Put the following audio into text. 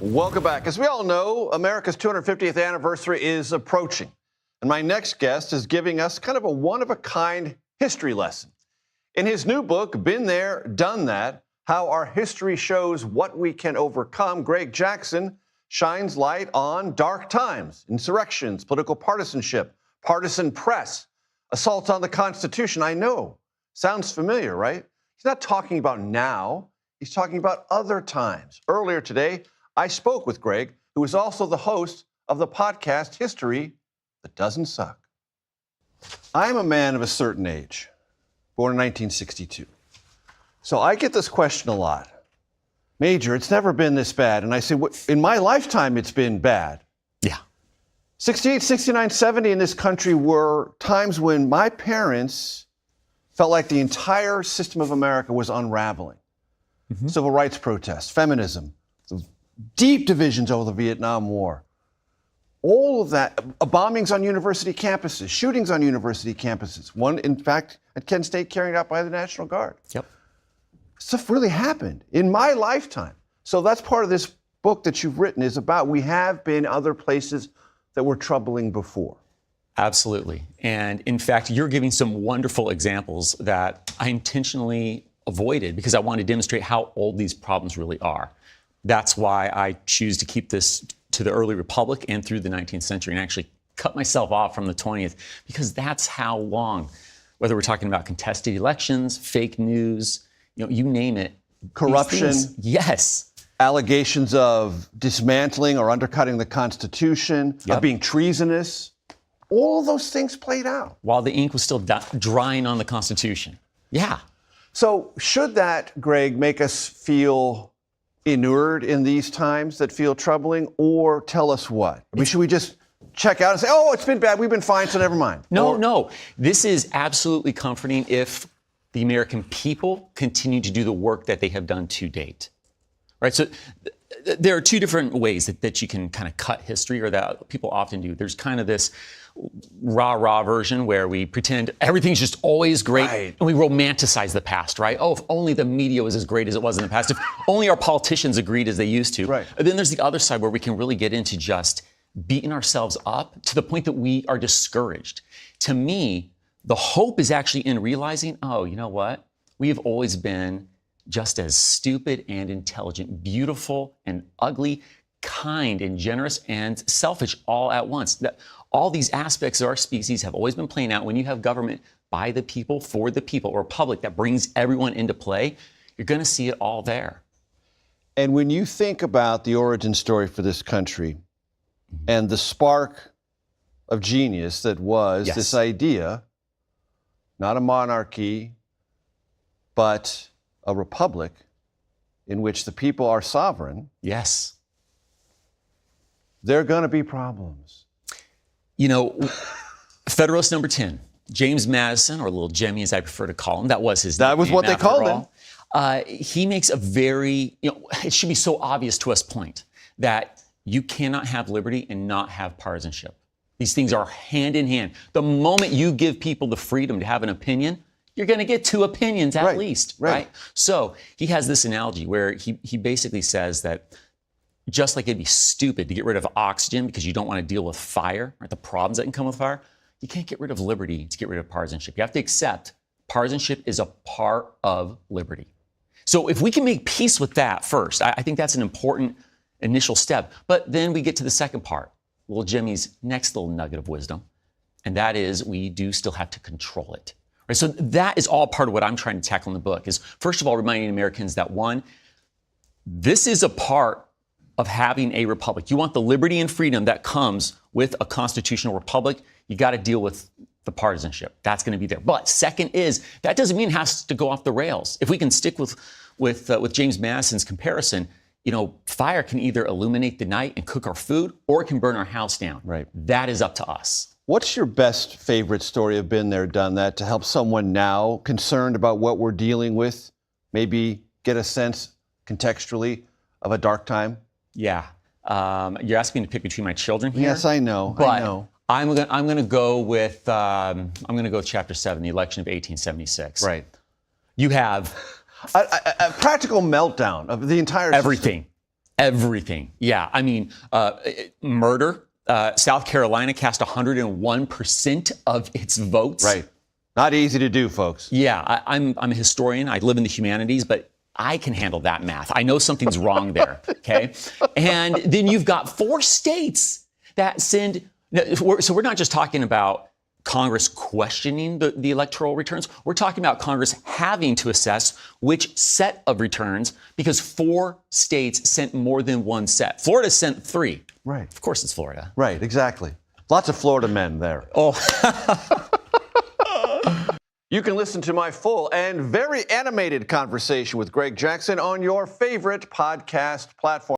Welcome back. As we all know, America's 250th anniversary is approaching. And my next guest is giving us kind of a one-of-a-kind history lesson. In his new book, Been There, Done That, How Our History Shows What We Can Overcome, Greg Jackson shines light on dark times, insurrections, political partisanship, partisan press, assaults on the Constitution. I know. Sounds familiar, right? He's not talking about now. He's talking about other times. Earlier today, I spoke with Greg, who is also the host of the podcast History That Doesn't Suck. I'm a man of a certain age, born in 1962. So I get this question a lot. Major, it's never been this bad. And I say, in my lifetime, it's been bad. Yeah. 68, 69, 70 in this country were times when my parents felt like the entire system of America was unraveling. Mm-hmm. Civil rights protests, feminism, deep divisions over the Vietnam War. All of that, bombings on university campuses, shootings on university campuses. One, in fact, at Kent State carried out by the National Guard. Yep. Stuff really happened in my lifetime. So that's part of this book that you've written is about. We have been other places that were troubling before. Absolutely. And in fact, you're giving some wonderful examples that I intentionally avoided because I wanted to demonstrate how old these problems really are. That's why I choose to keep this to the early Republic and through the 19th century and actually cut myself off from the 20th because that's how long, whether we're talking about contested elections, fake news, you name it. Corruption. Yes. Allegations of dismantling or undercutting the Constitution, of being treasonous. All those things played out. While the ink was still drying on the Constitution. Yeah. So should that, Greg, make us feel inured in these times that feel troubling, or tell us what? I mean, should we just check out and say, oh, it's been bad, we've been fine, so never mind? No. This is absolutely comforting if the American people continue to do the work that they have done to date. Right? So there are two different ways that you can kind of cut history, or that people often do. There's kind of this rah-rah version where we pretend everything's just always great, right, and we romanticize the past, right? Oh, if only the media was as great as it was in the past. If only our politicians agreed as they used to. Right. And then there's the other side where we can really get into just beating ourselves up to the point that we are discouraged. To me, the hope is actually in realizing, oh, you know what? We have always been just as stupid and intelligent, beautiful and ugly, kind and generous and selfish all at once. That all these aspects of our species have always been playing out. When you have government by the people, for the people, or a public that brings everyone into play, you're going to see it all there. And when you think about the origin story for this country and the spark of genius that was this idea, not a monarchy, but a republic in which the people are sovereign. Yes. There are going to be problems. Federalist number 10, James Madison, or Little Jimmy as I prefer to call him, that was his name. That was what they called him. He makes a very, it should be so obvious to us point that you cannot have liberty and not have partisanship. These things are hand in hand. The moment you give people the freedom to have an opinion, you're going to get two opinions at least, right? So he has this analogy where he basically says that just like it'd be stupid to get rid of oxygen because you don't want to deal with fire, right, the problems that can come with fire, you can't get rid of liberty to get rid of partisanship. You have to accept partisanship is a part of liberty. So if we can make peace with that first, I think that's an important initial step. But then we get to the second part, Little Jimmy's next little nugget of wisdom, and that is we do still have to control it. Right? So that is all part of what I'm trying to tackle in the book is, first of all, reminding Americans that, one, this is a part of having a republic. You want the liberty and freedom that comes with a constitutional republic, you got to deal with the partisanship. That's going to be there. But second is, that doesn't mean it has to go off the rails. If we can stick with James Madison's comparison, fire can either illuminate the night and cook our food, or it can burn our house down. Right. That is up to us. What's your best favorite story of Been There, Done That to help someone now concerned about what we're dealing with, maybe get a sense contextually of a dark time? Yeah. You're asking me to pick between my children here. Yes, I know. But I'm going to go with Chapter 7, the election of 1876. Right. You have a practical meltdown of the entire everything. System. Everything. Yeah. I mean, murder. South Carolina cast 101% of its votes. Right. Not easy to do, folks. Yeah. I'm a historian. I live in the humanities, but I can handle that math. I know something's wrong there. Okay. And then you've got 4 states that send. So we're not just talking about Congress questioning the electoral returns. We're talking about Congress having to assess which set of returns, because 4 states sent more than one set. Florida sent 3. Right. Of course it's Florida. Right, exactly. Lots of Florida men there. Oh. You can listen to my full and very animated conversation with Greg Jackson on your favorite podcast platform.